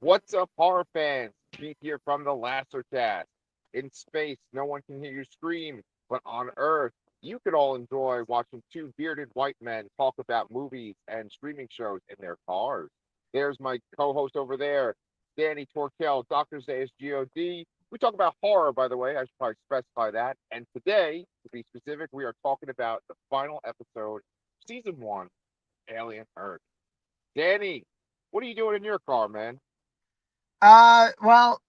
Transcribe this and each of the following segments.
What's up, horror fans? Pete here from the Lasser Cast. In space, no one can hear you scream, but on Earth, you could all enjoy watching two bearded white men talk about movies and streaming shows in their cars. There's my co-host over there, Danny Torkel, Dr. Zayas God. We talk about horror, by the way. I should probably specify that. And today, to be specific, we are talking about the final episode, season one, Alien Earth. Danny, what are you doing in your car, man? Well,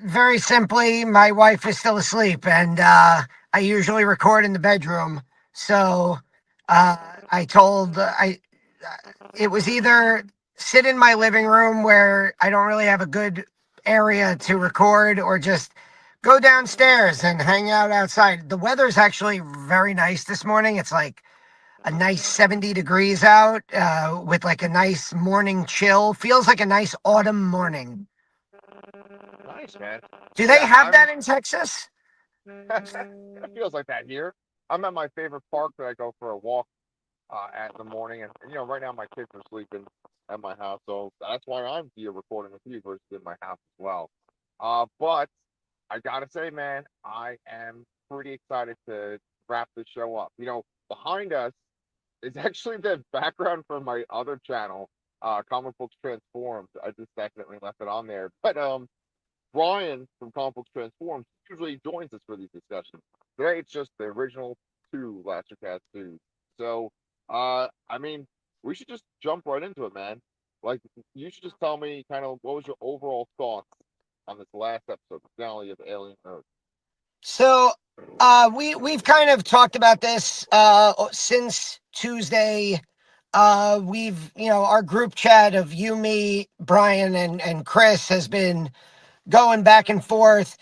very simply, my wife is still asleep, and I usually record in the bedroom. So uh, I told it was either sit in my living room where I don't really have a good area to record, or just go downstairs and hang out outside. The weather's actually very nice this morning. It's like a nice 70 degrees out, with like a nice morning chill. Feels like a nice autumn morning. Nice, man. Do they Yeah, have that in Texas? it feels like that here. I'm at my favorite park that I go for a walk at the morning, and right now my kids are sleeping at my house, so that's why I'm here recording with you versus in my house as well. But I gotta say, man, I am pretty excited to wrap this show up. Behind us is actually the background from my other channel, Comic Books Transformed. I just accidentally left it on there, but Brian from Comic Books Transforms usually joins us for these discussions. Today it's just the original two Lastercast dudes. So, I mean, we should just jump right into it, man. Like, you should just tell me kind of what was your overall thoughts on this last episode, the finale of Alien Earth. So we've kind of talked about this since Tuesday. We've our group chat of you, me, Brian, and Chris has been going back and forth.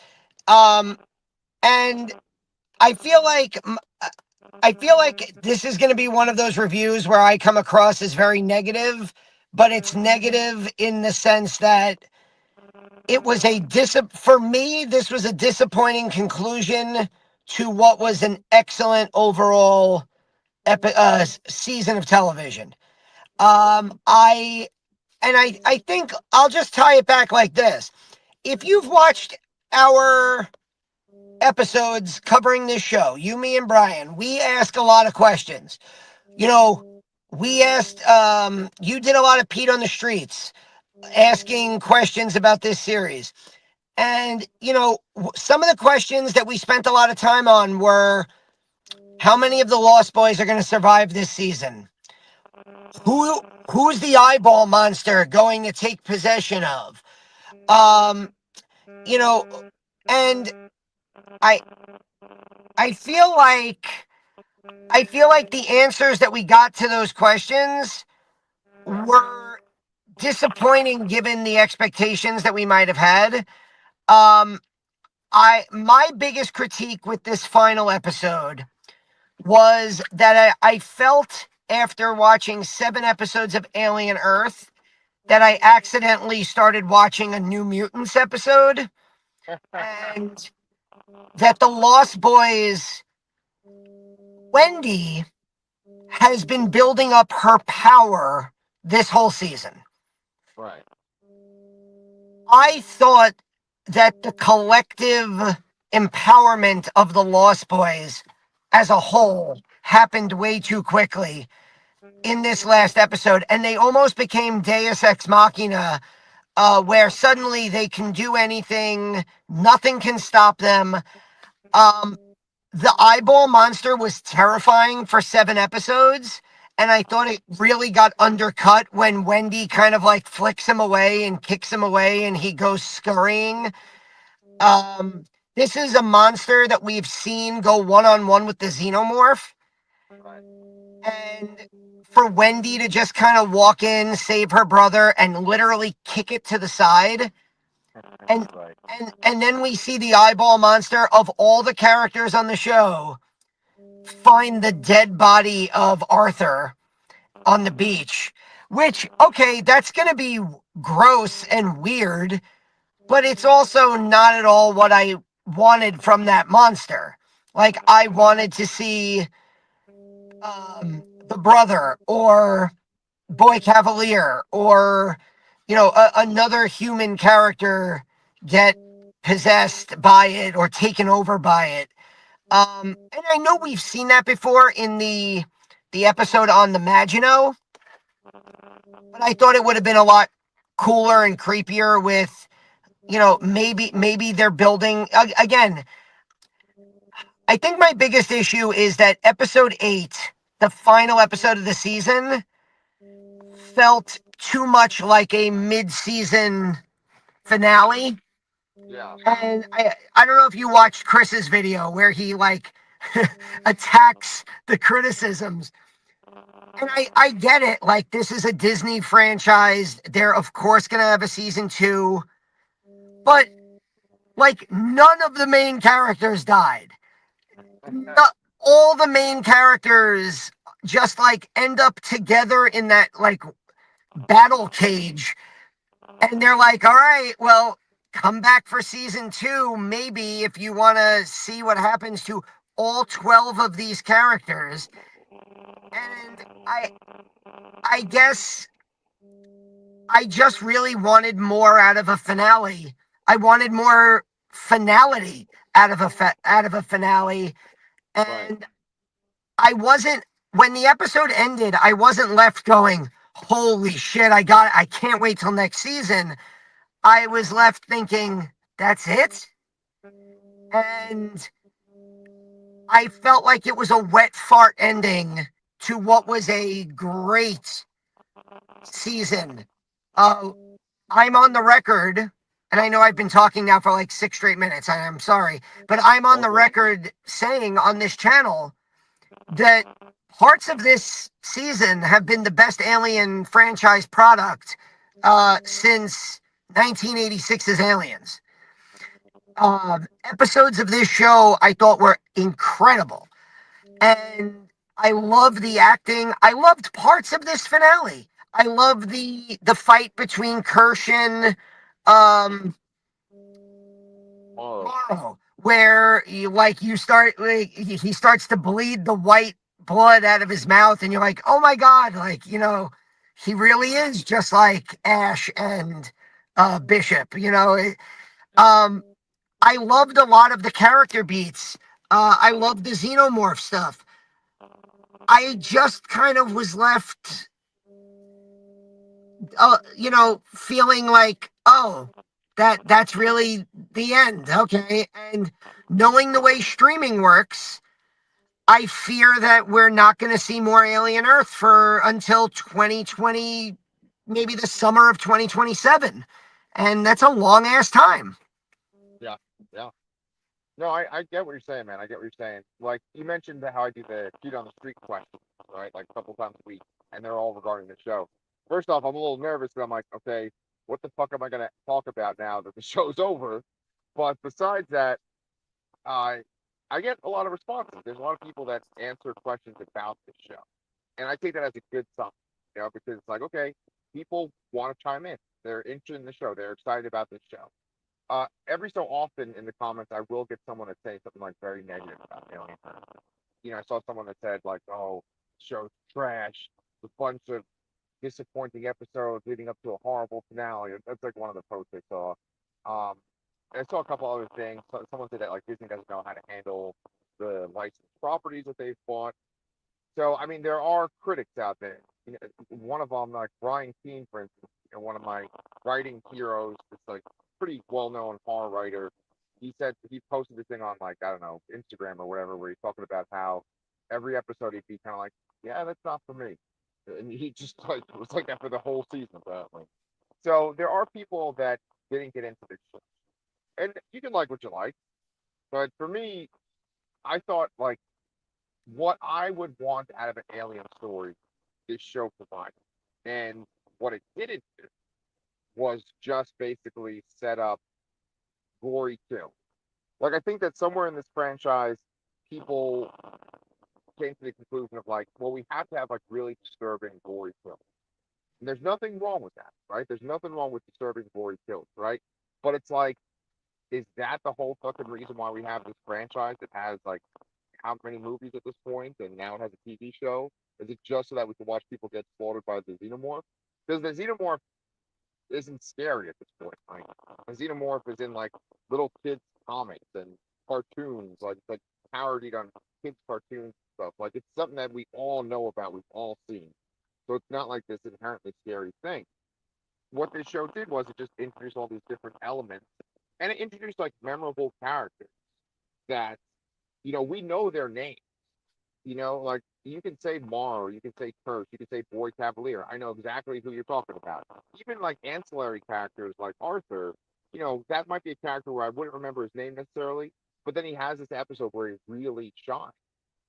Um, and I feel like I feel like this is going to be one of those reviews where I come across as very negative, but it's negative in the sense that it was for me, this was a disappointing conclusion to what was an excellent overall season of television. I think I'll just tie it back like this. If you've watched our episodes covering this show, you, me, and Brian, we ask a lot of questions. You know, we asked, you did a lot of Pete on the Streets, asking questions about this series. And, some of the questions that we spent a lot of time on were how many of the Lost Boys are going to survive this season? Who who's the eyeball monster going to take possession of? Um, you know, and I I feel like the answers that we got to those questions were disappointing given the expectations that we might have had. Um, my biggest critique with this final episode was that I felt after watching 7 episodes of Alien Earth that I accidentally started watching a New Mutants episode, and that the Lost Boys, Wendy, has been building up her power this whole season. Right. I thought that the collective empowerment of the Lost Boys as a whole happened way too quickly in this last episode, and they almost became Deus Ex Machina, where suddenly they can do anything, nothing can stop them. Um, the eyeball monster was terrifying for 7 episodes, and I thought it really got undercut when Wendy kind of like flicks him away and kicks him away, and he goes scurrying. Um, this is a monster that we've seen go one on one with the xenomorph. Right. And for Wendy to just kind of walk in, save her brother, and literally kick it to the side. And Right. and then we see the eyeball monster of all the characters on the show find the dead body of Arthur on the beach. Which, okay, that's gonna be gross and weird, but it's also not at all what I wanted from that monster. Like, I wanted to see the brother or Boy Cavalier or another human character get possessed by it or taken over by it. And I know we've seen that before in the episode on the Maginot, but I thought it would have been a lot cooler and creepier with, maybe they're building again. I think my biggest issue is that episode 8, the final episode of the season, felt too much like a mid-season finale. Yeah. And I don't know if you watched Chris's video where he like attacks the criticisms. And I get it. Like, this is a Disney franchise. They're of course gonna have a season 2. But like, none of the main characters died. Not all the main characters just like end up together in that like battle cage, and they're like, all right, well, come back for season 2 maybe if you want to see what happens to all 12 of these characters. And I guess I just really wanted more out of a finale. I wanted more finality out of a finale. And Right. I wasn't, when the episode ended, I wasn't left going, holy shit, I can't wait till next season. I was left thinking, that's it? And I felt like it was a wet fart ending to what was a great season. I'm on the record, and I know I've been talking now for like 6 straight minutes, and I'm sorry, but I'm on the record saying on this channel that parts of this season have been the best Alien franchise product since 1986's Aliens. Episodes of this show I thought were incredible, and I love the acting. I loved parts of this finale. I love the fight between Kirsch and Morrow, where you start like he starts to bleed the white blood out of his mouth, and you're like, oh my god, like he really is just like Ash and Bishop. I loved a lot of the character beats. I loved the xenomorph stuff. I just kind of was left, feeling like, oh, that's really the end. Okay. And knowing the way streaming works, I fear that we're not going to see more Alien Earth for until 2020, maybe the summer of 2027. And that's a long ass time. Yeah. Yeah. No, I get what you're saying, man. I get what you're saying. Like you mentioned how I do the feet on the street questions, right? Like a couple times a week, and they're all regarding the show. First off, I'm a little nervous, but I'm like, okay, what the fuck am I gonna talk about now that the show's over? But besides that, I I get a lot of responses. There's a lot of people that answer questions about the show, and I take that as a good sign, because it's like, okay, people want to chime in. They're interested in the show. They're excited about this show. Every so often in the comments, I will get someone that say something like very negative about Alien. I saw someone that said like, "Oh, show's trash. A bunch of disappointing episodes leading up to a horrible finale." That's like one of the posts I saw. Um, and I saw a couple other things. Someone said that like Disney doesn't know how to handle the licensed properties that they've bought. So I mean, there are critics out there. One of them, like Brian Keene, for instance, one of my writing heroes, is like pretty well-known horror writer. He said he posted this thing on like I don't know Instagram or whatever, where he's talking about how every episode he'd be kind of like, yeah, that's not for me, and he just like was like that for the whole season apparently. So there are people that didn't get into this show, and you can like what you like, but for me, I thought like what I would want out of an alien story, this show provided. And what it didn't do was just basically set up gory kills. Like I think that somewhere in this franchise, people came to the conclusion of like, well, we have to have like really disturbing gory kills. And there's nothing wrong with that, right? There's nothing wrong with disturbing gory kills, right? But it's like, is that the whole fucking reason why we have this franchise that has like how many movies at this point, and now it has a TV show? Is it just so that we can watch people get slaughtered by the xenomorph? Because the xenomorph isn't scary at this point. Like a xenomorph is in like little kids comics and cartoons, like parodied on kids cartoons and stuff. Like it's something that we all know about, we've all seen. So it's not like this inherently scary thing. What this show did was it just introduced all these different elements, and it introduced like memorable characters that we know their names. Like you can say Mar, you can say Curse, you can say Boy Cavalier. I know exactly who you're talking about. Even like ancillary characters like Arthur, that might be a character where I wouldn't remember his name necessarily, but then he has this episode where he really shines,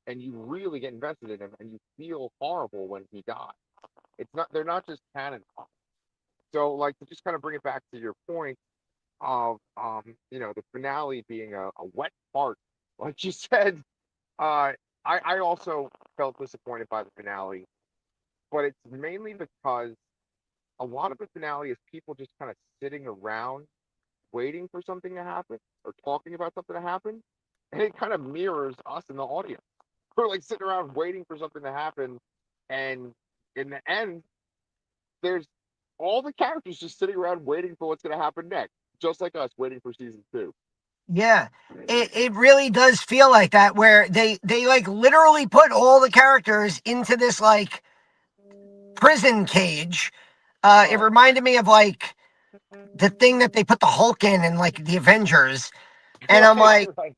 and you really get invested in him, and you feel horrible when he dies. They're not just canon. So like to just kind of bring it back to your point of the finale being a wet fart, like you said. uh I also felt disappointed by the finale, but it's mainly because a lot of the finale is people just kind of sitting around waiting for something to happen or talking about something to happen, and it kind of mirrors us in the audience. We're like sitting around waiting for something to happen, and in the end, there's all the characters just sitting around waiting for what's going to happen next, just like us waiting for season 2. Yeah, it really does feel like that, where they like literally put all the characters into this like prison cage. It Right. reminded me of like the thing that they put the Hulk in like the Avengers, and I'm Right, like, right.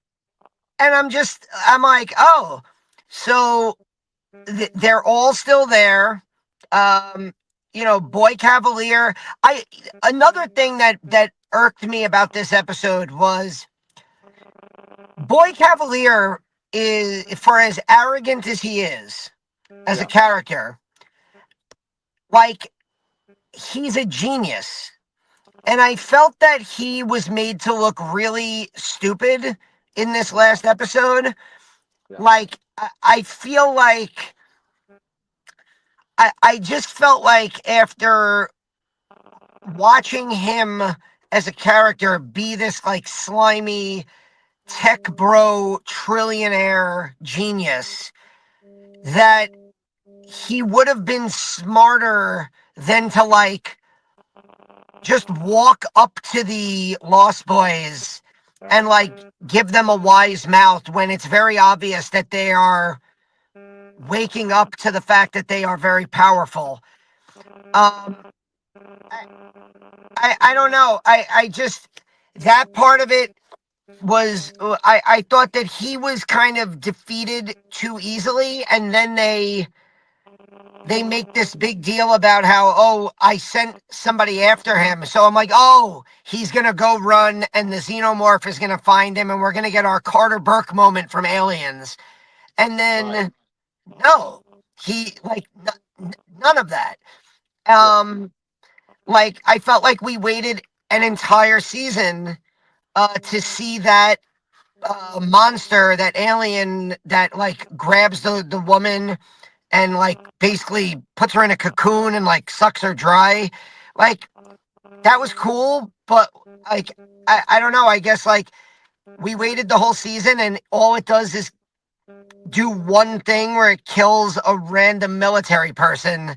I'm like, oh, so they're all still there. Um, Boy Cavalier. Another thing that irked me about this episode was Boy Cavalier is, for as arrogant as he is as a Yeah. character, like he's a genius. And I felt that he was made to look really stupid in this Yeah. last episode. Yeah. Like, I feel like I just felt like after watching him as a character be this like slimy tech bro trillionaire genius, that he would have been smarter than to like just walk up to the Lost Boys and like give them a wise mouth when it's very obvious that they are waking up to the fact that they are very powerful. Um, I don't know. I just, that part of it was, I thought that he was kind of defeated too easily, and then they make this big deal about how, oh, I sent somebody after him. So I'm like, oh, he's going to go run and the xenomorph is going to find him and we're going to get our Carter Burke moment from Aliens. And Right. then, no, he, like, none of that. Yeah. Like, I felt like we waited an entire season to see that monster, that alien that, like, grabs the woman and like basically puts her in a cocoon and like sucks her dry. Like that was cool, but like I don't know. I guess like we waited the whole season and all it does is do one thing where it kills a random military person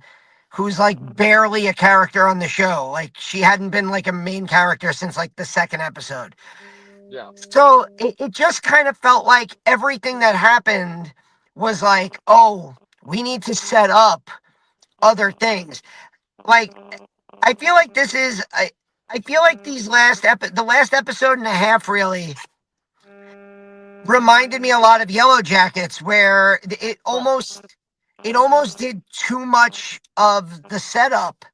who's like barely a character on the show. Like she hadn't been like a main character since like the second episode. Yeah. So it just kind of felt like everything that happened was like, oh, we need to set up other things. Like I feel like I feel like the last episode and a half really reminded me a lot of Yellow Jackets, where Right. it almost did too much of the setup,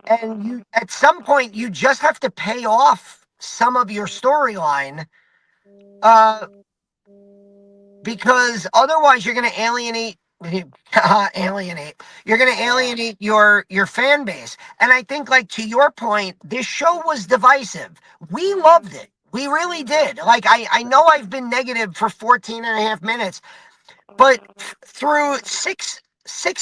and you at some point you just have to pay off some of your storyline, uh because otherwise you're going to alienate alienate you're going to Ah. alienate your fan base. And I think, like, to your point, this show was divisive. We loved it, we really did. Like, I know I've been negative for 14 and a half minutes, but through six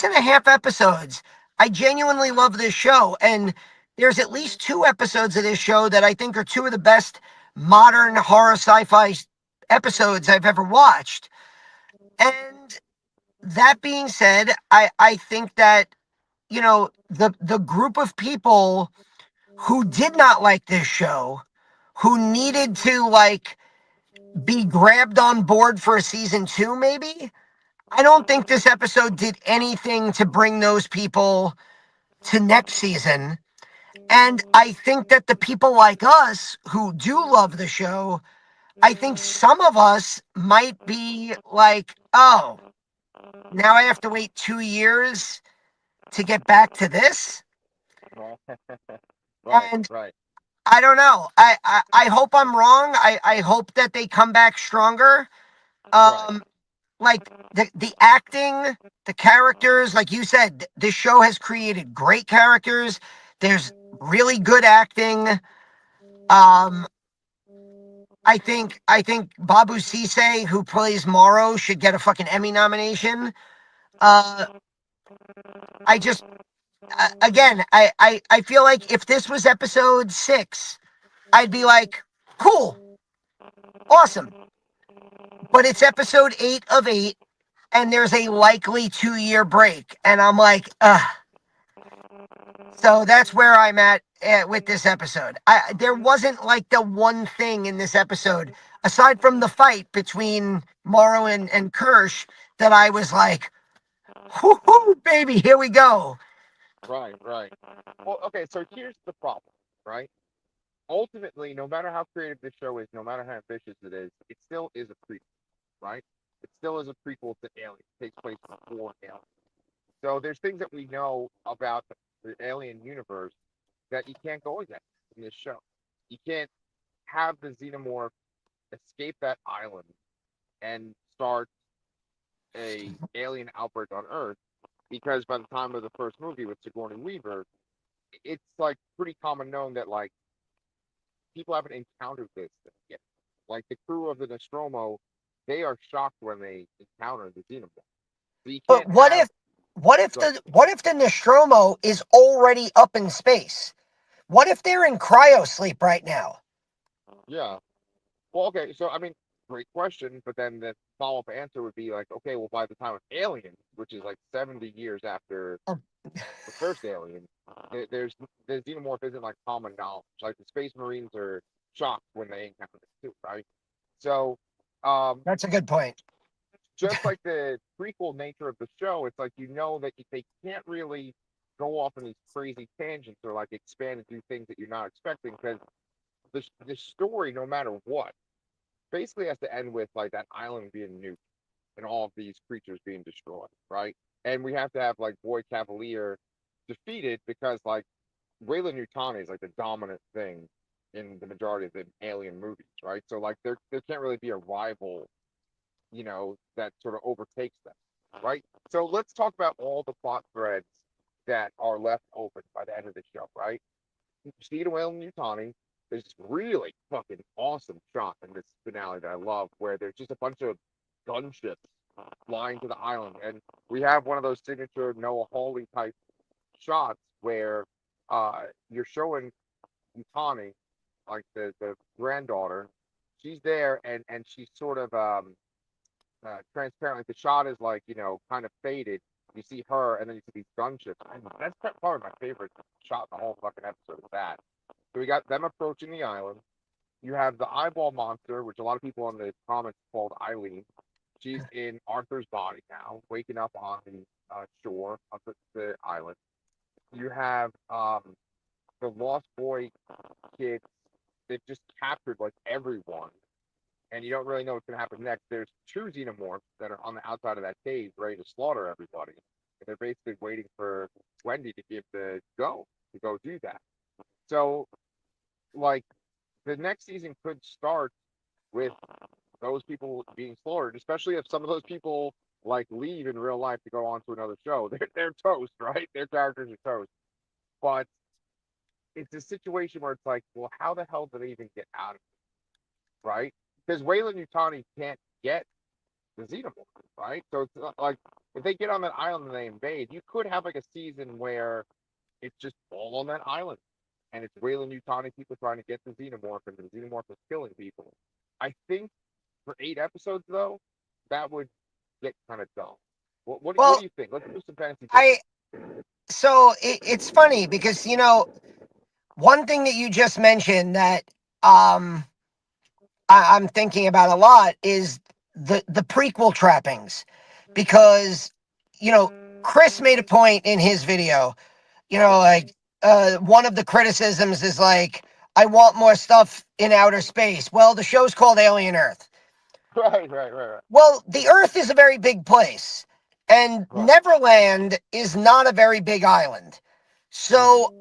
and a half episodes, I genuinely love this show. And there's at least two episodes of this show that I think are two of the best modern horror sci-fi episodes I've ever watched. And that being said, I think that, the group of people who did not like this show, who needed to like be grabbed on board for a season 2 maybe. I don't think this episode did anything to bring those people to next season. And I think that the people like us who do love the show, I think some of us might be like, oh, now I have to wait 2 years to get back to this. Right, And right, I don't know. I hope I'm wrong. I hope that they come back stronger. right. Like the acting, the characters, like you said, this show has created great characters. There's really good acting. Um, I think Babu Sise, who plays Morrow, should get a fucking Emmy nomination. Uh, I just again, I feel like if this was episode 6, I'd be like, cool, awesome. But it's episode 8 of 8, and there's a likely 2-year break, and I'm like, ugh. So that's where I'm at with this episode. There wasn't like the one thing in this episode, aside from the fight between Morrow and Kirsch, that I was like, whoo, baby, here we go. Right, right. Well, okay, so here's the problem, right? Ultimately, no matter how creative this show is, no matter how ambitious it still is a prequel, right? It still is a prequel to Alien. It takes place before Alien. So there's things that we know about the Alien universe that you can't go against in this show. You can't have the xenomorph escape that island and start a alien outbreak on Earth because by the time of the first movie with Sigourney Weaver, it's like pretty common known that like people haven't encountered this yet. Like the crew of the Nostromo, they are shocked when they encounter the xenomorph. So you But can't have like what if the Nostromo is already up in space? What if they're in cryo sleep right now? yeah. Well, okay, so I mean, great question, but then the follow-up answer would be like, okay, well, by the time of Alien, which is like 70 years after the first Alien, there's the xenomorph isn't like common knowledge. Like the Space Marines are shocked when they encounter it too, right? So, um, That's a good point. just like the prequel nature of the show, it's like you know that they can't really go off on these crazy tangents or like expand and do things that you're not expecting because the story, no matter what, basically has to end with like that island being nuked and all of these creatures being destroyed, right? And we have to have like Boyd Cavalier defeated because like Weyland Yutani is like the dominant thing in the majority of the Alien movies, right? So like there can't really be a rival, that sort of overtakes them, right? So let's talk about all the plot threads that are left open by the end of the show, right? Steve Whalen Yutani. There's this really fucking awesome shot in this finale that I love, where there's just a bunch of gunships flying to the island, and we have one of those signature Noah Hawley type shots where you're showing Yutani, like the granddaughter, she's there, and she's sort of transparent. Like the shot is like kind of faded. You see her, and then you see these gunships. And that's probably my favorite shot in the whole fucking episode. Of that. So we got them approaching the island. You have the eyeball monster, which a lot of people in the comments called Eileen. She's in Arthur's body now, waking up on the shore of the island. You have the Lost Boy kids. They've just captured like everyone, and you don't really know what's going to happen next. There's two xenomorphs that are on the outside of that cave, ready to slaughter everybody. And they're basically waiting for Wendy to give the go to go do that. So, like, the next season could start with those people being slaughtered, especially if some of those people like leave in real life to go on to another show. They're toast, right? Their characters are toast. But it's a situation where it's like, well, how the hell do they even get out of it, right? Because Weyland Yutani can't get the xenomorph, right? So it's not like if they get on that island and they invade, you could have like a season where it's just all on that island, and it's Weyland Yutani people trying to get the xenomorph, and the xenomorph is killing people. I think for 8 episodes though, that would get kind of dull. What do Well, you think? Let's do some fantasy booking. I so it's funny because one thing that you just mentioned that um I'm thinking about a lot is the prequel trappings, because you know Chris made a point in his video. Yeah. Like one of the criticisms is like, I want more stuff in outer space. Well, the show's called Alien Earth. Right. Well, the Earth is a very big place, and Right. Neverland is not a very big island. So,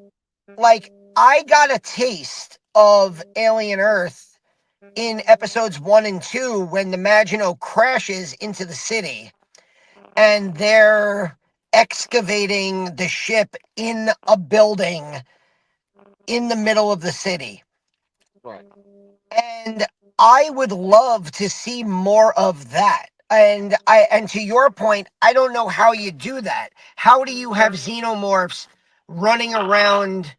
like, I got a taste of Alien Earth in episodes 1 and 2 when the Maginot crashes into the city and they're excavating the ship in a building in the middle of the city. Right. And I would love to see more of that. And to your point, I don't know how you do that. How do you have xenomorphs running around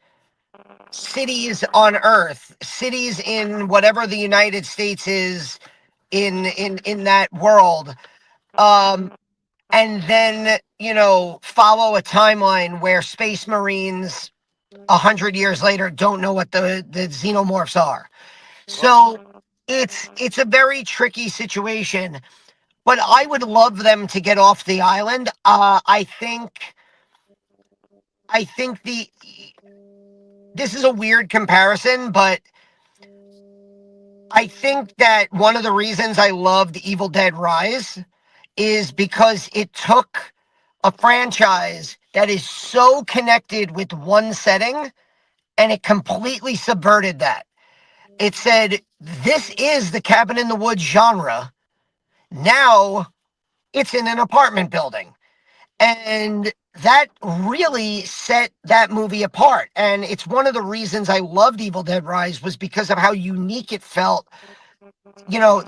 cities on Earth, cities in whatever the United States is in that world? And then, follow a timeline where space marines 100 years later don't know what the xenomorphs are. Right. So it's a very tricky situation, but I would love them to get off the island. I think the this is a weird comparison, but I think that one of the reasons I loved Evil Dead Rise is because it took a franchise that is so connected with one setting and it completely subverted that. It said, this is the cabin in the woods genre. Now it's in an apartment building. And that really set that movie apart. And it's one of the reasons I loved Evil Dead Rise was because of how unique it felt.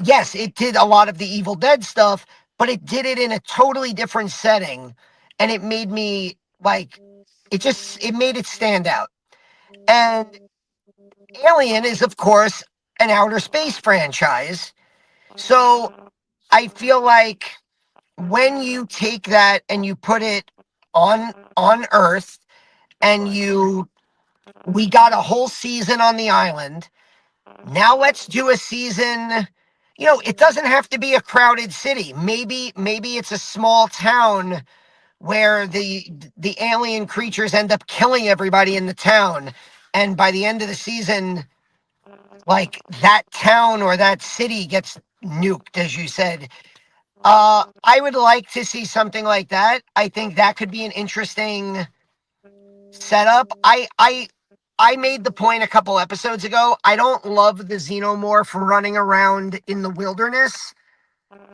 Yes, it did a lot of the Evil Dead stuff, but it did it in a totally different setting. And it made me like, it made it stand out. And Alien is, of course, an outer space franchise. So I feel like when you take that and you put it on Earth and Right. we got a whole season on the island. Now let's do a season. It doesn't have to be a crowded city. Maybe it's a small town where the alien creatures end up killing everybody in the town, and by the end of the season, like that town or that city gets nuked, as you said. I would like to see something like that. I think that could be an interesting setup. I made the point a couple episodes ago. I don't love the xenomorph running around in the wilderness.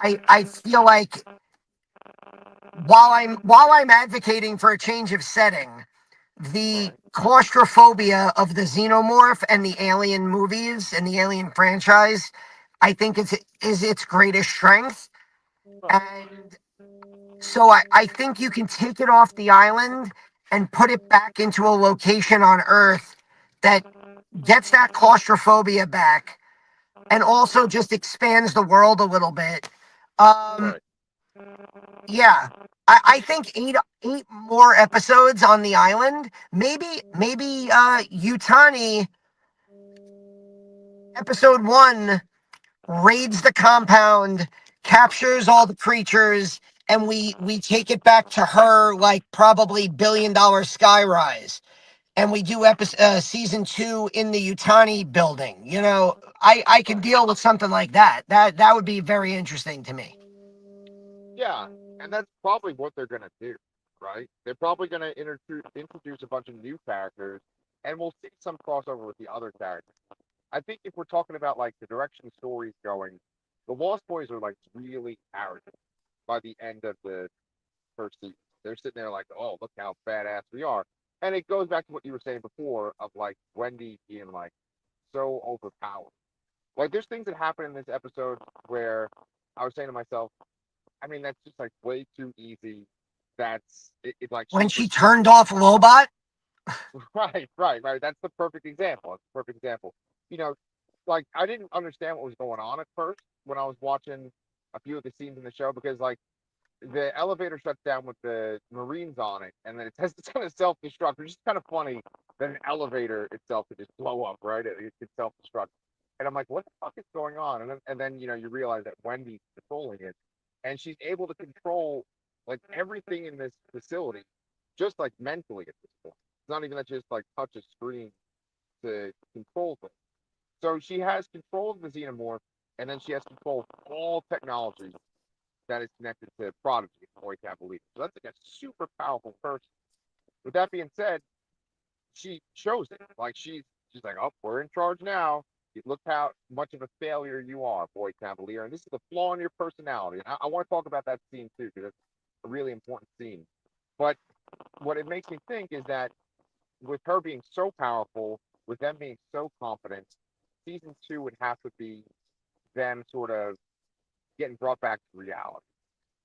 I feel like while I'm advocating for a change of setting, the Right. claustrophobia of the xenomorph and the Alien movies and the Alien franchise, I think is its greatest strength. Right. And so I think you can take it off the island and put it back into a location on Earth that gets that claustrophobia back and also just expands the world a little bit. Um, Right. yeah. I think eight more episodes on the island. Maybe Utani episode 1 raids the compound, captures all the creatures, and we take it back to her like probably $1 billion skyrise, and we do season 2 in the Utani building. I can Right. deal with something like that. That would be very interesting to me. Yeah, and that's probably what they're gonna do, right? They're probably gonna introduce a bunch of new characters, and we'll see some crossover with the other characters. I think if we're talking about like the direction the story's going, the Lost Boys are like really arrogant by the end of the first season. They're sitting there like, oh, look how badass we are. And it goes back to what you were saying before of like Wendy being like so overpowered. Like there's things that happen in this episode where I was saying to myself, I mean, that's just like way too easy. It like When she she perceives turned off Lobot, right. That's the perfect example. It's the perfect example. You know, like I didn't understand what was going on at first when I was watching a few of the scenes in the show because like the elevator shuts down with the Marines on it, and then it says it's going to self destruct, which is kind of funny that an elevator itself could just blow up, right? It could self destruct. And I'm like, what the fuck is going on? And then you realize that Wendy's controlling it, and she's able to control like everything in this facility, just like mentally at this point. It's not even that she just like touch a screen to control things. So she has control of the xenomorph, and then she has control of all technology that is connected to Prodigy, Ori Cavalier. So that's like a super powerful person. With that being said, she shows it. Like she's like, oh, we're in charge now. Look how much of a failure you are, Boy Cavalier. And this is a flaw in your personality. And I want to talk about that scene too, because it's a really important scene. But what it makes me think is that with her being so powerful, with them being so confident, season two would have to be them sort of getting brought back to reality.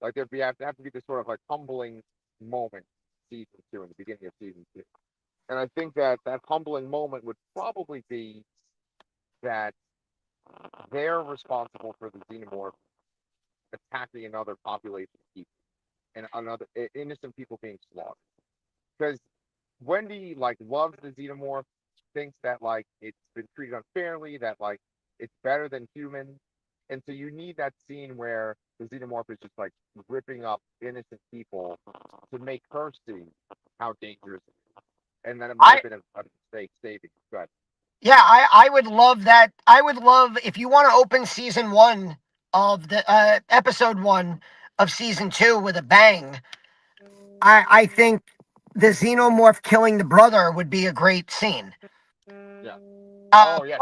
Like there'd have to be this sort of like humbling moment, season two, in the beginning of season two. And I think that that humbling moment would probably be that they're responsible for the xenomorph attacking another population of people and another innocent people being slaughtered. Because Wendy like loves the xenomorph, thinks that like it's been treated unfairly, that like it's better than human, and so you need that scene where the xenomorph is just like ripping up innocent people to make her see how dangerous it is, and then it might I have been a mistake saving. But Yeah, I would love that. I would love if you want to open season one of the episode one of season two with a bang. I think the xenomorph killing the brother would be a great scene. yeah, Uh, oh yeah,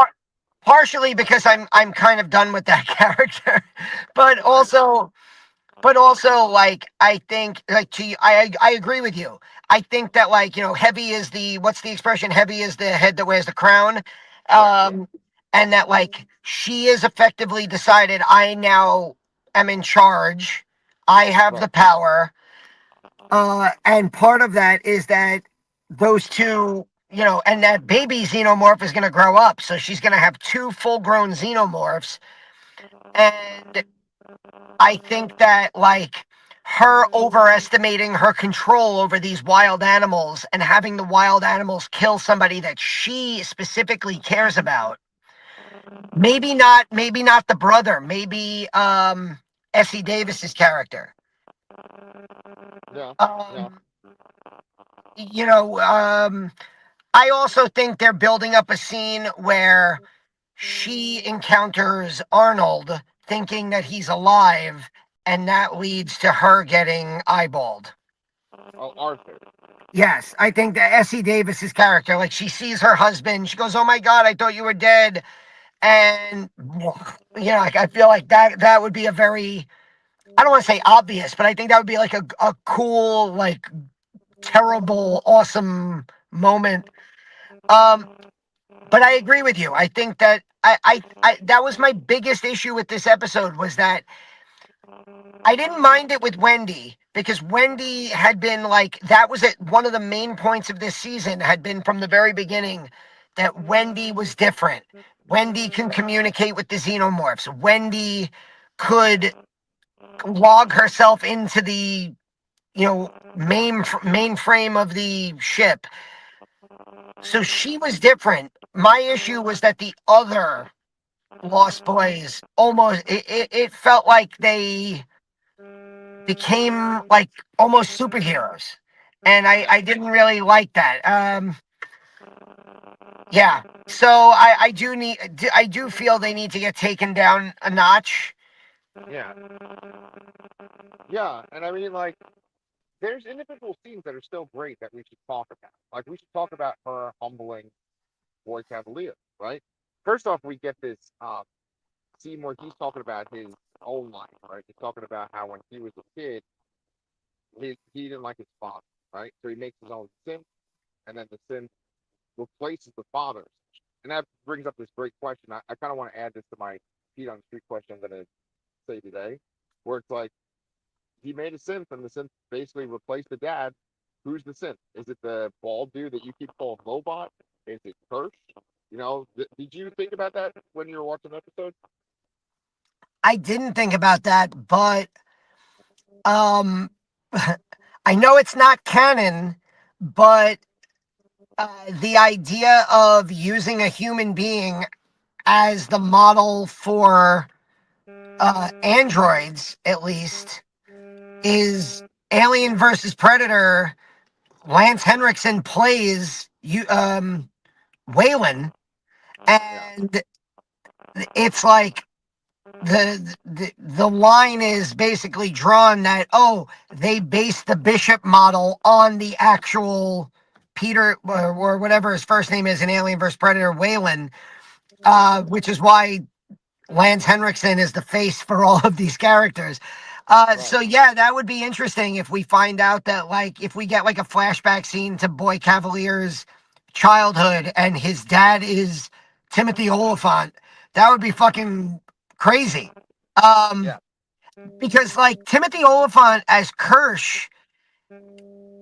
partially because I'm kind of done with that character, but also like I think like I agree with you. I think that like heavy is the what's the expression? Heavy is the head that wears the crown, right, yeah, um, and that like she is effectively decided. I now am in charge. I have the right, power, and part of that is that those two. And that baby xenomorph is going to grow up, so she's going to have two full-grown xenomorphs, and I think that like her overestimating her control over these wild animals and having the wild animals kill somebody that she specifically cares about. Maybe not the brother, maybe Essie Davis's character. yeah, yeah, Um you know, I also think they're building up a scene where she encounters Arnold thinking that he's alive, and that leads to her getting eyeballed. oh Arthur, Yes, I think that Essie Davis's character, like she sees her husband, she goes, "Oh my God, I thought you were dead," and like I feel like that would be a very, I don't want to say obvious, but I think that would be like a cool, like terrible, awesome moment. Um, but I agree with you. I think that I that was my biggest issue with this episode was that I didn't mind it with Wendy because Wendy had been like that was it. One of the main points of this season had been from the very beginning that Wendy was different. Wendy can communicate with the xenomorphs. Wendy could log herself into the mainframe of the ship. So she was different. My issue was that the other Lost Boys almost it felt like they became like almost superheroes, and yeah, I didn't really like that. Yeah, so I do feel they need to get taken down a notch. yeah, yeah, and I mean like there's individual scenes that are still great that we should talk about. Like we should talk about her humbling Boy Cavalier, right? First off, we get this scene where he's talking about his own life, right? He's talking about how when he was a kid, he didn't like his father, right? So he makes his own synth, and then the synth replaces the father. And that brings up this great question. I kind of want to add this to my feet on the street question I'm going to say today, where it's like he made a synth, and the synth basically replaced the dad. Who's the synth? Is it the bald dude that you keep calling Lobot? Is it Kirsch? Did you think about that when you were watching the episode? I didn't think about that, but Um, I know it's not canon, but the idea of using a human being as the model for androids, at least, is Alien versus Predator. Lance Henriksen plays Wayland, Yeah. and it's like the line is basically drawn that, oh, they based the Bishop model on the actual Peter, or whatever his first name is in Alien vs Predator, Wayland, which is why Lance Henriksen is the face for all of these characters. So Right. yeah, that would be interesting if we find out that, like, if we get like a flashback scene to Boy Cavalier's childhood and his dad is Timothy Oliphant. That would be fucking crazy. Um, Yeah. because like Timothy Oliphant as Kirsch,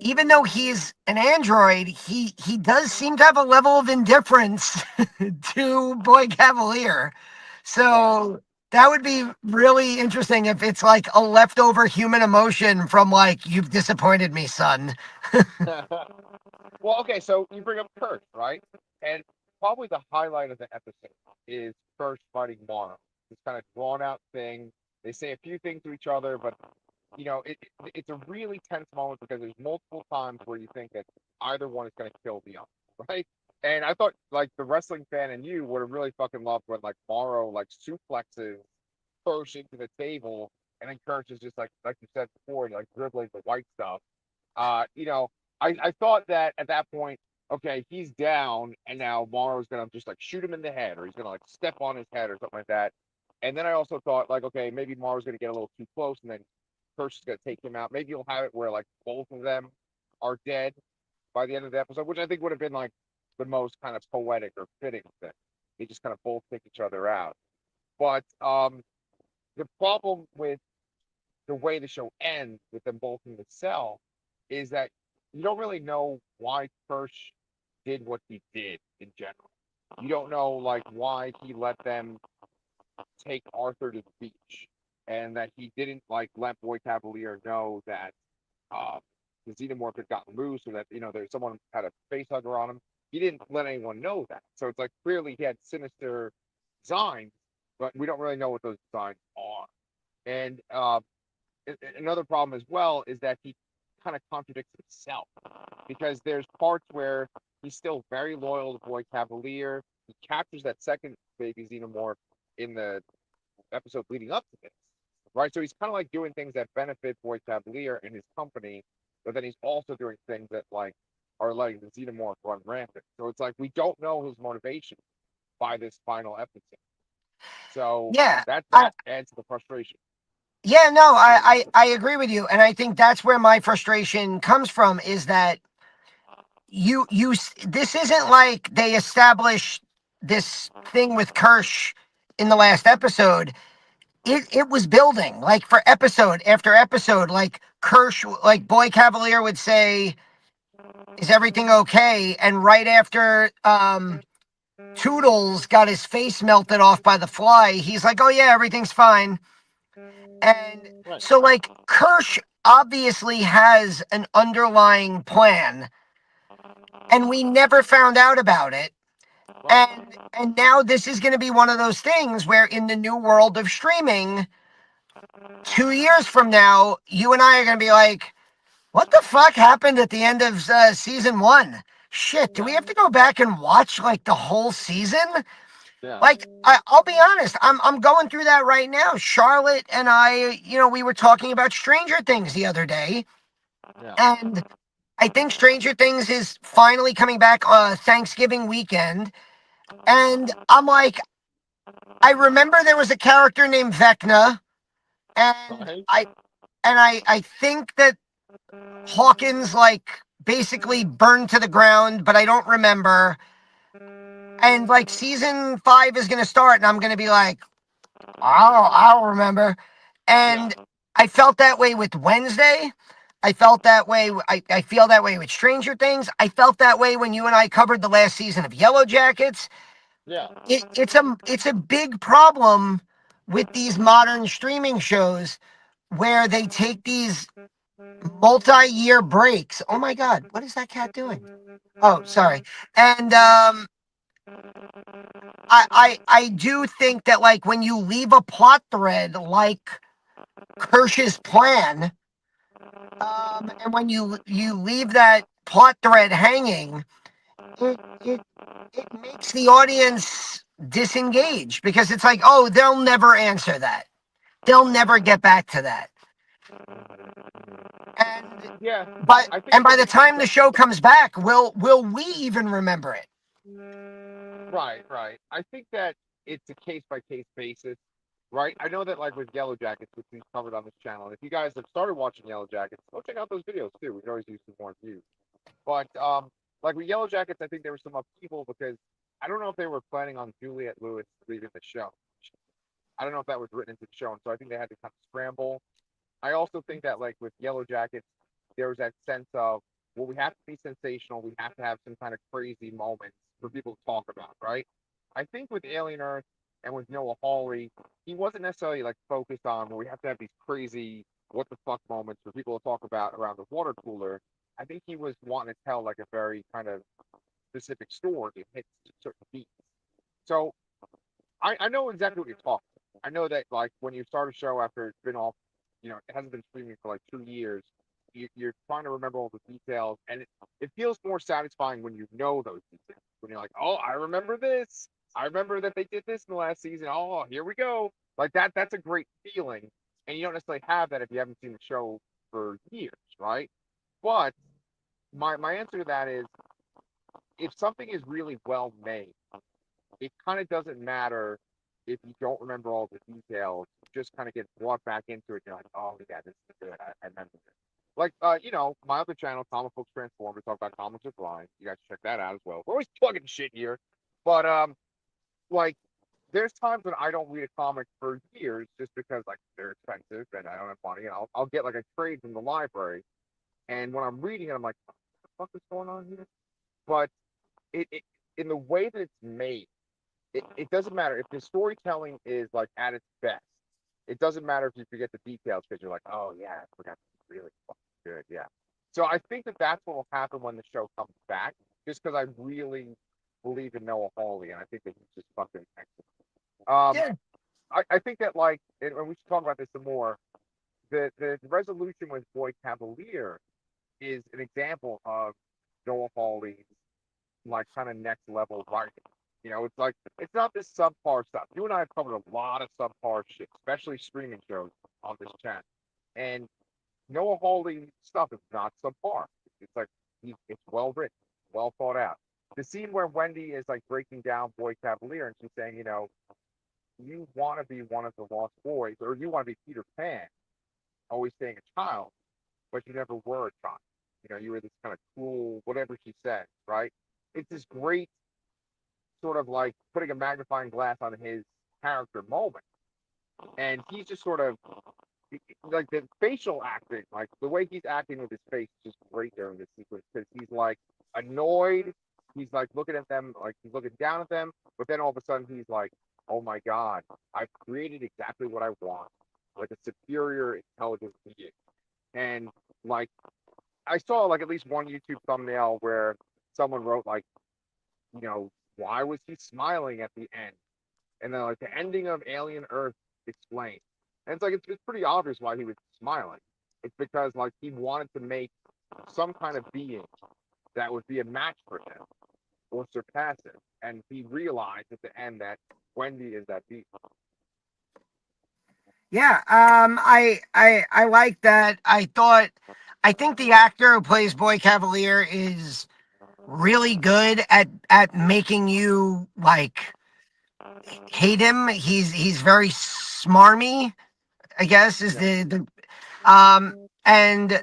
even though he's an android, he does seem to have a level of indifference to Boy Cavalier. Right. So that would be really interesting if it's like a leftover human emotion from, like, you've disappointed me, son. Well, okay, so you bring up Kurt, right? And probably the highlight of the episode is Kurt fighting Morrow. This kind of drawn out thing. They say a few things to each other, but it's a really tense moment because there's multiple times where you think that either one is going to kill the other, right? And I thought like the wrestling fan and you would have really fucking loved when like Morrow like suplexes Kirsch into the table, and then Kirsch is just like you said before, like dribbling the white stuff. You know, I thought that at that point, okay, he's down, and now Morrow's gonna just like shoot him in the head, or he's gonna like step on his head or something like that. And then I also thought like, okay, maybe Morrow's gonna get a little too close, and then Kirsch is gonna take him out. Maybe you'll have it where like both of them are dead by the end of the episode, which I think would have been like the most kind of poetic or fitting thing. They just kind of both take each other out. But the problem with the way the show ends with them both in the cell is that you don't really know why Kirsch did what he did in general. You don't know like why he let them take Arthur to the beach, and that he didn't like let Boy Cavalier know that uh, the xenomorph had gotten loose, or that there's someone had a face hugger on him. He didn't let anyone know that. So it's like clearly he had sinister designs, but we don't really know what those designs are. And another problem as well is that he kind of contradicts himself because there's parts where he's still very loyal to Boy Cavalier. He captures that second baby xenomorph in the episode leading up to this, right? So he's kind of like doing things that benefit Boy Cavalier and his company, but then he's also doing things that like are letting the xenomorph run rampant. So it's like we don't know his motivation by this final episode. So Yeah. that adds to the frustration. Yeah, no, I agree with you, and I think that's where my frustration comes from. Is that this isn't like they established this thing with Kirsch in the last episode. It was building, like, for episode after episode. Like Kirsch, like Boy Cavalier would say, "Is everything okay?" And right after Toodles got his face melted off by the fly, he's like, "Oh yeah, everything's fine." And Right. so, like, Kirsch obviously has an underlying plan, and we never found out about it. Right. And now this is going to be one of those things where, in the new world of streaming, 2 years from now, you and I are going to be like, what the fuck happened at the end of season one? Shit, do we Yeah. have to go back and watch like the whole season? Yeah. Like, I'll be honest, I'm going through that right now. Charlotte and I, we were talking about Stranger Things the other day, Yeah. and I think Stranger Things is finally coming back Thanksgiving weekend. And I'm like, I remember there was a character named Vecna, and Right. I think that Hawkins, like, basically burned to the ground, but I don't remember. And like season 5 is gonna start, and I'm gonna be like, I'll remember. Yeah. And I felt that way with Wednesday. I felt that way. I feel that way with Stranger Things. I felt that way when you and I covered the last season of Yellow Jackets. Yeah. It's a big problem with these modern streaming shows where they take these multi-year breaks. Oh my God, what is that cat doing? Oh, sorry. And I do think that like when you leave a plot thread like Kirsch's plan, and when you leave that plot thread hanging, it, it it makes the audience disengage because it's like, oh, they'll never answer that. They'll never get back to that. And Yeah, but I think and it's by a the good time the concept. show comes back, will we even remember it? Right, right. I think that it's a case by case basis, right? I know that like with Yellow Jackets, which we've covered on this channel, if you guys have started watching Yellow Jackets, go check out those videos too. We can always use some more views. But like with Yellow Jackets, I think there was some upheaval because I don't know if they were planning on Juliette Lewis leaving the show. I don't know if that was written into the show, and so I think they had to kind of scramble. I also think that like with Yellow Jackets, there was that sense of, well, we have to be sensational. We have to have some kind of crazy moments for people to talk about, right? I think with Alien Earth and with Noah Hawley, he wasn't necessarily like focused on, well, we have to have these crazy what the fuck moments for people to talk about around the water cooler. I think he was wanting to tell like a very kind of specific story and hit certain beats. So I know exactly what you're talking about. I know that like when you start a show after it's been off, it hasn't been streaming for like 2 years. You're trying to remember all the details, and it feels more satisfying when you know those details. When you're like, oh, I remember this. I remember that they did this in the last season. Oh, here we go. Like that. That's a great feeling, and you don't necessarily have that if you haven't seen the show for years, right? But my answer to that is, if something is really well made, it kind of doesn't matter if you don't remember all the details. You just kind of get brought back into it. You're like, oh yeah, this is good. I remember this. Like, my other channel, Comic Books Transform, we talk about comics are blind. You guys check that out as well. We're always plugging shit here, but like, there's times when I don't read a comic for years just because like they're expensive and I don't have money. And I'll get like a trade from the library, and when I'm reading it, I'm like, what the fuck is going on here? But it in the way that it's made, it doesn't matter if the storytelling is like at its best. It doesn't matter if you forget the details because you're like, oh yeah, I forgot this is really fucking good. Yeah. So I think that that's what will happen when the show comes back, just because I really believe in Noah Hawley and I think that he's just fucking excellent. Yeah. I think that like, and we should talk about this some more. The resolution with Boy Cavalier is an example of Noah Hawley's like kind of next level writing. It's like it's not this subpar stuff. You and I have covered a lot of subpar shit, especially streaming shows on this channel. And Noah Hawley stuff is not subpar. It's like it's well written, well thought out. The scene where Wendy is like breaking down Boy Cavalier and she's saying, you want to be one of the lost boys, or you want to be Peter Pan, always staying a child, but you never were a child. You were this kind of cool, whatever she said, right? It's this great sort of like putting a magnifying glass on his character moment. And he's just sort of like the facial acting, like the way he's acting with his face is just great during this sequence because he's like annoyed. He's like looking at them, like he's looking down at them, but then all of a sudden he's like, oh my God, I've created exactly what I want, like a superior intelligent being. And like, I saw like at least one YouTube thumbnail where someone wrote like, why was he smiling at the end? And then like the ending of Alien Earth explained. And it's like it's pretty obvious why he was smiling. It's because like he wanted to make some kind of being that would be a match for him or surpass him. And he realized at the end that Wendy is that being. Yeah, I like that. I think the actor who plays Boy Cavalier is really good at making you like hate him. He's very smarmy, I guess is Yeah. and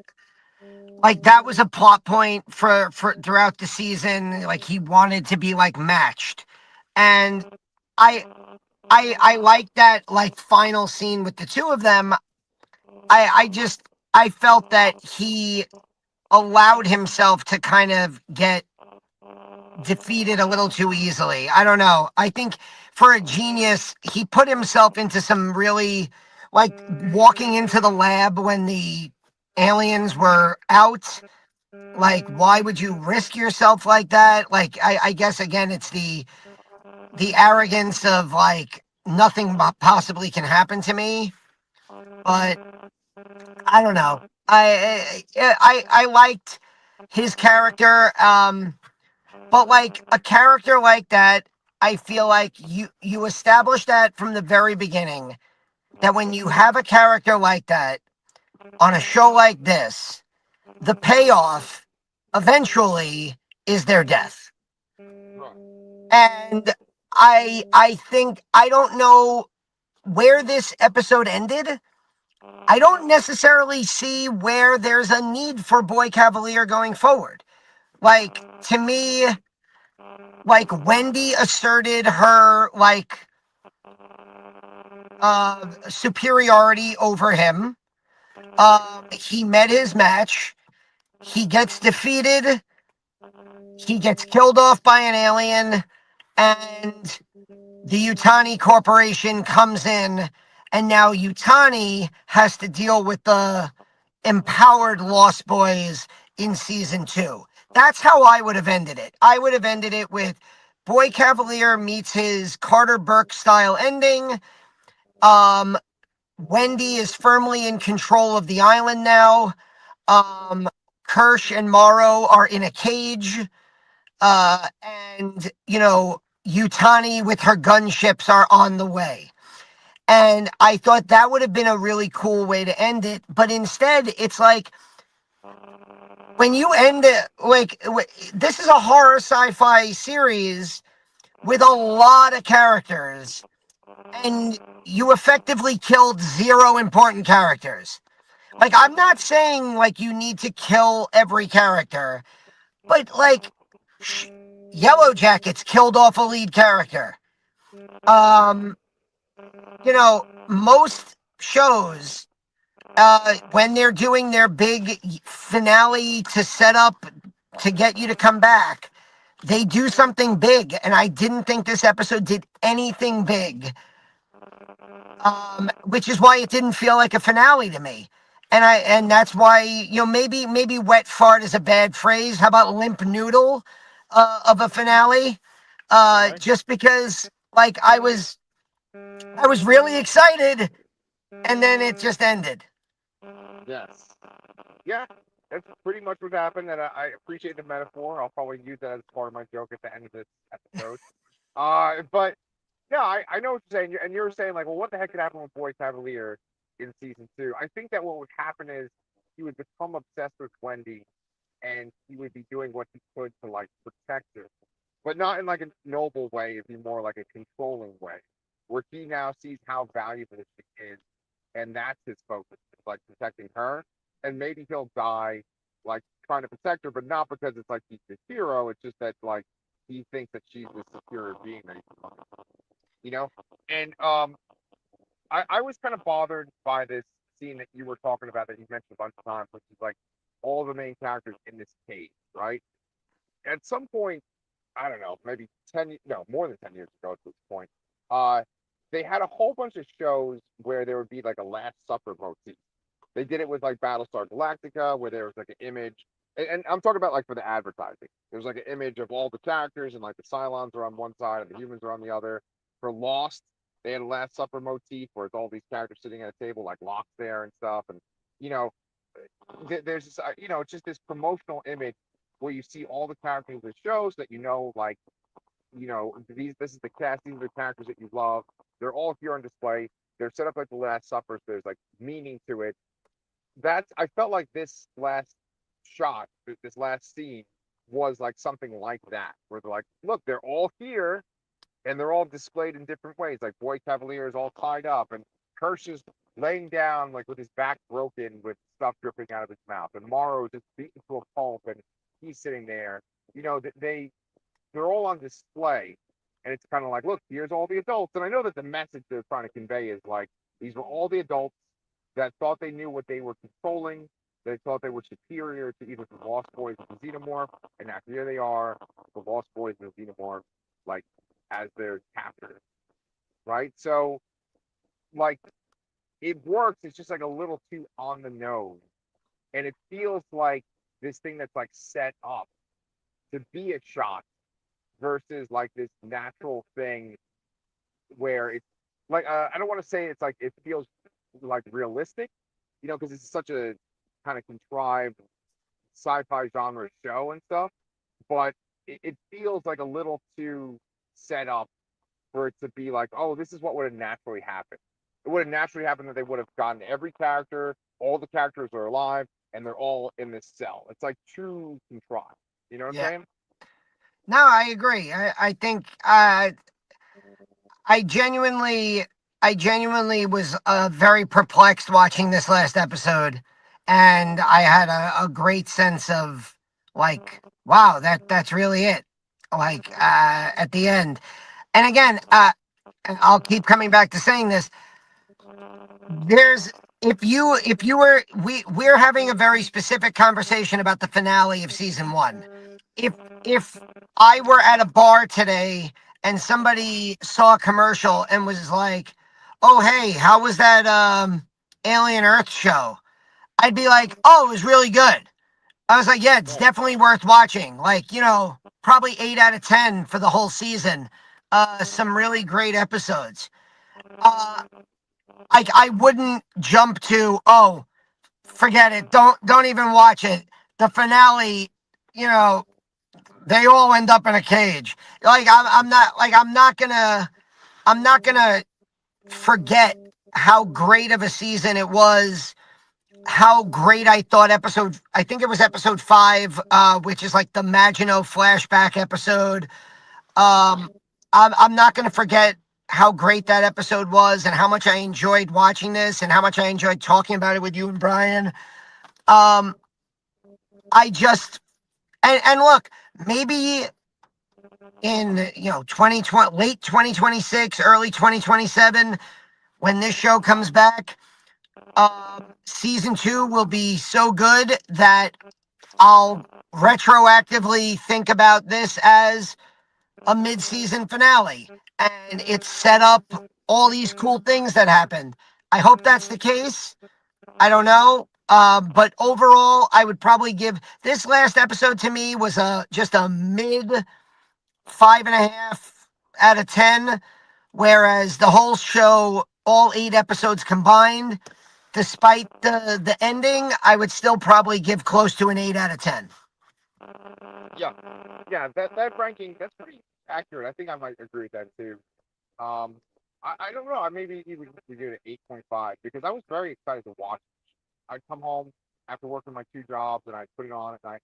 like that was a plot point for throughout the season. Like he wanted to be like matched, and I I like that like final scene with the two of them. I felt that he allowed himself to kind of get defeated a little too easily. I don't know. I think for a genius, he put himself into some really like walking into the lab when the aliens were out. Like, why would you risk yourself like that? Like, I guess again, it's the arrogance of like nothing possibly can happen to me. But I don't know. I liked his character. But like a character like that, I feel like you establish that from the very beginning. That when you have a character like that on a show like this, the payoff eventually is their death. Right. And I think I don't know where this episode ended. I don't necessarily see where there's a need for Boy Cavalier going forward. Like to me, like Wendy asserted her like superiority over him. He met his match. He gets defeated. He gets killed off by an alien, and the Utani Corporation comes in, and now Utani has to deal with the empowered Lost Boys in season 2. That's how I would have ended it. I would have ended it with Boy Cavalier meets his Carter Burke style ending. Um, Wendy is firmly in control of the island now. Kirsch and Morrow are in a cage. And, Utani with her gunships are on the way. And I thought that would have been a really cool way to end it. But instead, it's like, when you end it, like, this is a horror sci-fi series with a lot of characters, and you effectively killed 0 important characters. Like, I'm not saying, like, you need to kill every character, but, like, Yellow Jackets killed off a lead character. Um, most shows, when they're doing their big finale to set up to get you to come back, they do something big, and I didn't think this episode did anything big. Which is why it didn't feel like a finale to me. And that's why, maybe wet fart is a bad phrase. How about limp noodle of a finale? Right. Just because like I was really excited, and then it just ended. Yes. Yeah. That's pretty much what happened, and I appreciate the metaphor. I'll probably use that as part of my joke at the end of this episode. But yeah, I know what you're saying, and you're saying like, well, what the heck could happen with Boy Cavalier in season 2? I think that what would happen is he would become obsessed with Wendy, and he would be doing what he could to like protect her, but not in like a noble way. It'd be more like a controlling way, where he now sees how valuable she is, and that's his focus, is like protecting her, and maybe he'll die like trying to protect her, but not because it's like he's the hero. It's just that like he thinks that she's the superior being that he's becoming, you know. And I was kind of bothered by this scene that you were talking about that you mentioned a bunch of times, which is like all the main characters in this cage, right? At some point, I don't know, maybe 10, no, more than 10 years ago at this point, uh, they had a whole bunch of shows where there would be like a Last Supper motif. They did it with like Battlestar Galactica, where there was like an image, and I'm talking about like for the advertising. There's like an image of all the characters, and like the Cylons are on one side and the humans are on the other. For Lost, they had a Last Supper motif where it's all these characters sitting at a table, like Locke there and stuff, and you know, there's this, it's just this promotional image where you see all the characters of the shows that like, this is the cast, these are the characters that you love. They're all here on display. They're set up like the Last Supper. So there's like meaning to it. I felt like this last shot, this last scene was like something like that, where they're like, look, they're all here and they're all displayed in different ways. Like Boy Cavalier is all tied up, and Kirsch is laying down like with his back broken, with stuff dripping out of his mouth, and Morrow is just beaten to a pulp, and he's sitting there. They're all on display, and it's kind of like, look, here's all the adults. And I know that the message they're trying to convey is like, these were all the adults that thought they knew what they were controlling. They thought they were superior to either the Lost Boys or the Xenomorph, and now here they are, the Lost Boys and the Xenomorph, like as their captors, right? So, like, it works. It's just like a little too on the nose, and it feels like this thing that's like set up to be a shock versus like this natural thing where it's like I don't want to say it's like it feels like realistic, because it's such a kind of contrived sci-fi genre show and stuff, but it feels like a little too set up for it to be like, oh, this is what would have naturally happened. It would have naturally happened that they would have gotten every character, all the characters are alive, and they're all in this cell. It's like too contrived. You know what I'm Yeah. saying? No, I agree. I think I genuinely was very perplexed watching this last episode, and I had a great sense of like, wow, that's really it. Like at the end, and again, and I'll keep coming back to saying this. There's if you were we're having a very specific conversation about the finale of season one. If I were at a bar today and somebody saw a commercial and was like, "Oh hey, how was that Alien Earth show?" I'd be like, "Oh, it was really good." I was like, "Yeah, it's Right. definitely worth watching." Like, probably 8 out of 10 for the whole season. Some really great episodes. Uh, I wouldn't jump to, oh, forget it. Don't even watch it. The finale, you know, they all end up in a cage. Like I'm not gonna forget how great of a season it was. How great I thought I think it was episode 5, which is like the Maginot flashback episode. Um, I'm not gonna forget how great that episode was and how much I enjoyed watching this and how much I enjoyed talking about it with you and Brian. Um, I just and look, maybe in 2020, late 2026, early 2027, when this show comes back, season 2 will be so good that I'll retroactively think about this as a mid-season finale, and it's set up all these cool things that happened. I hope that's the case. I don't know. But overall, I would probably give this last episode to me was just a mid 5.5 out of 10, whereas the whole show, all 8 episodes combined, despite the ending, I would still probably give close to an 8 out of 10. Yeah, yeah. That ranking, that's pretty accurate. I think I might agree with that too. Um, I don't know. I maybe even give it an 8.5 because I was very excited to watch it. I'd come home after working my 2 jobs and I'd put it on at night.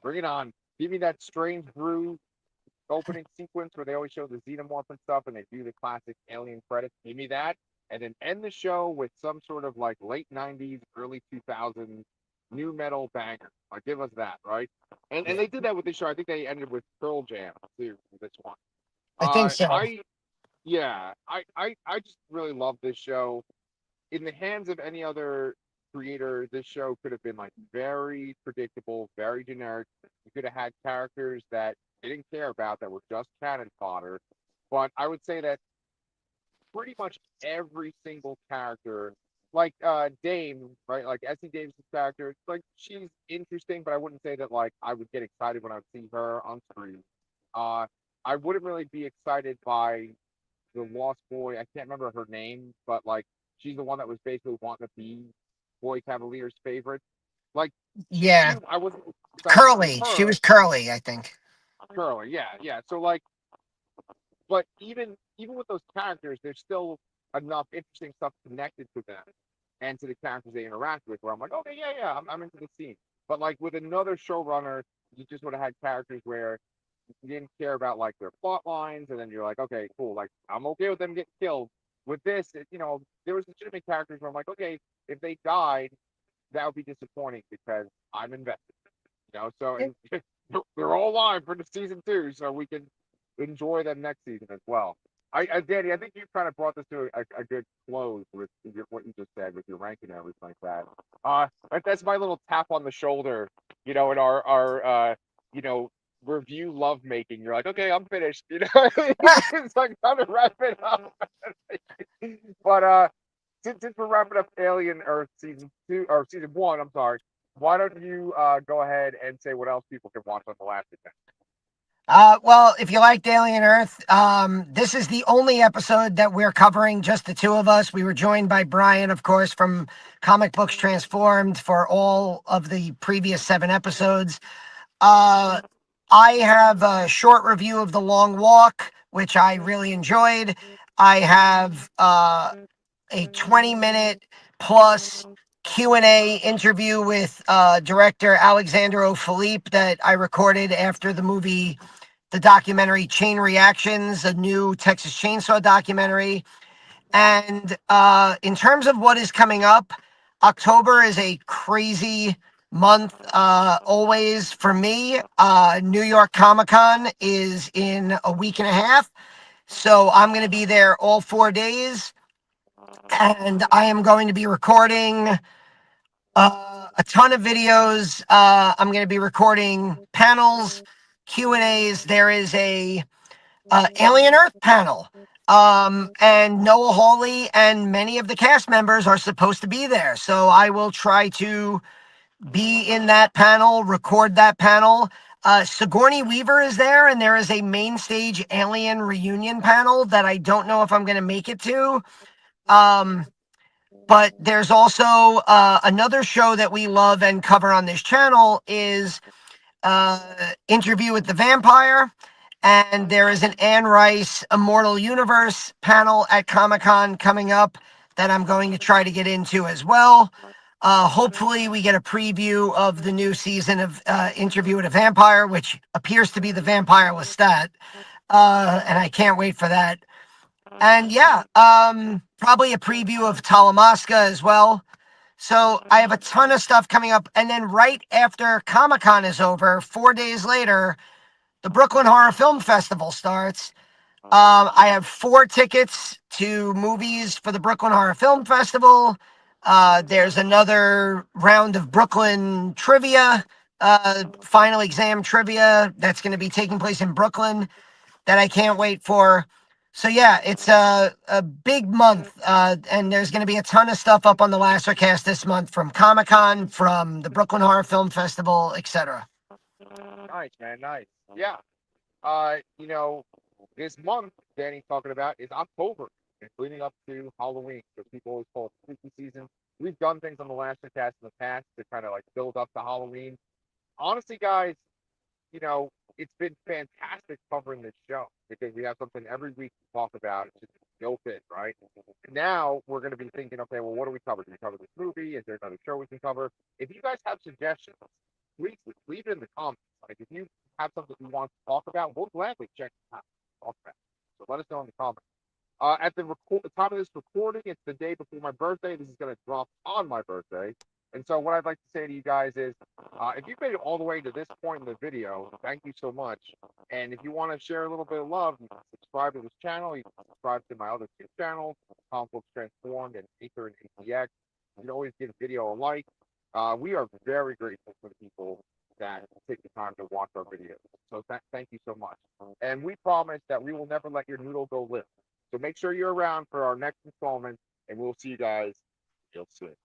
Bring it on. Give me that Strange Brew opening sequence where they always show the xenomorph and stuff and they do the classic alien credits. Give me that. And then end the show with some sort of like late 90s, early 2000s new metal banger. Like, give us that, right? And Yeah, they did that with this show. I think they ended with Pearl Jam too, with this one. I think so. I Yeah, I just really love this show. In the hands of any other creator, this show could have been like very predictable, very generic. You could have had characters that they didn't care about that were just cannon fodder. But I would say that pretty much every single character, like Dame, right? Like Essie Davis' character, like she's interesting, but I wouldn't say that like I would get excited when I would see her on screen. Uh, I wouldn't really be excited by the Lost Boy. I can't remember her name, but like she's the one that was basically wanting to be Boy Cavalier's favorite. Like Yeah, I wasn't excited to see Curly. She her. was Curly, I think. Curly, yeah, yeah. So like, but even with those characters, there's still enough interesting stuff connected to them and to the characters they interact with. Where I'm like, okay, yeah, yeah, I'm into the scene. But like with another showrunner, you just would have had characters where you didn't care about like their plot lines, and then you're like, okay, cool, like I'm okay with them getting killed. With this, there was legitimate characters where I'm like, okay, if they died, that would be disappointing because I'm invested. So and they're all live for the season 2, so we can enjoy them next season as well. Danny, I think you kind of brought this to a good close with what you just said with your ranking and everything like that. That's my little tap on the shoulder, in our you know, review lovemaking. You're like, okay, I'm finished. It's like time to wrap it up. But since we're wrapping up Alien Earth season 2 or season 1, I'm sorry. Why don't you go ahead and say what else people can watch on The Last Defense? Well, if you liked Alien Earth, this is the only episode that we're covering, just the two of us. We were joined by Brian, of course, from Comic Books Transformed for all of the previous 7 episodes. I have a short review of The Long Walk, which I really enjoyed. I have a 20-minute plus Q&A interview with director Alexandre Philippe that I recorded after the documentary Chain Reactions, a new Texas Chainsaw documentary. And in terms of what is coming up, October is a crazy month always for me. New York Comic Con is in a week and a half. So I'm going to be there all 4 days. And I am going to be recording a ton of videos. I'm going to be recording panels, Q&As. There is a Alien Earth panel. And Noah Hawley and many of the cast members are supposed to be there. So I will try to be in that panel, record that panel. Sigourney Weaver is there, and there is a main stage Alien reunion panel that I don't know if I'm going to make it to. But there's also another show that we love and cover on this channel is Interview with the Vampire. And there is an Anne Rice Immortal Universe panel at Comic-Con coming up that I'm going to try to get into as well. Hopefully we get a preview of the new season of Interview with a Vampire, which appears to be the Vampire Lestat. And I can't wait for that. And yeah, probably a preview of Talamasca as well. So I have a ton of stuff coming up. And then right after Comic-Con is over, 4 days later, the Brooklyn Horror Film Festival starts. I have 4 tickets to movies for the Brooklyn Horror Film Festival. There's another round of Brooklyn trivia, final exam trivia that's going to be taking place in Brooklyn that I can't wait for. So yeah, it's a big month, and there's going to be a ton of stuff up on the Lacercast this month from Comic-Con, from the Brooklyn Horror Film Festival, etc. Nice, man, nice. Yeah. You know, this month Danny's talking about is October. It's leading up to Halloween. So people always call it spooky season. We've done things on the Lacercast in the past to kind of like build up to Halloween. Honestly, guys, you know, it's been fantastic covering this show because we have something every week to talk about. It's just built in, right? Now we're going to be thinking, okay, well, what do we cover? Do we cover this movie? Is there another show we can cover? If you guys have suggestions, please leave it in the comments. Like, if you have something you want to talk about, we'll gladly check it out. Talk about it. So let us know in the comments. At the time of this recording, it's the day before my birthday. This is going to drop on my birthday. And so what I'd like to say to you guys is, if you've made it all the way to this point in the video, thank you so much. And if you want to share a little bit of love, you can subscribe to this channel. You can subscribe to my other 2 channels, Comic Books Transformed and Aether and ATX. You can always give a video a like. We are very grateful for the people that take the time to watch our videos. So thank you so much. And we promise that we will never let your noodle go limp. So make sure you're around for our next installment, and we'll see you guys real soon.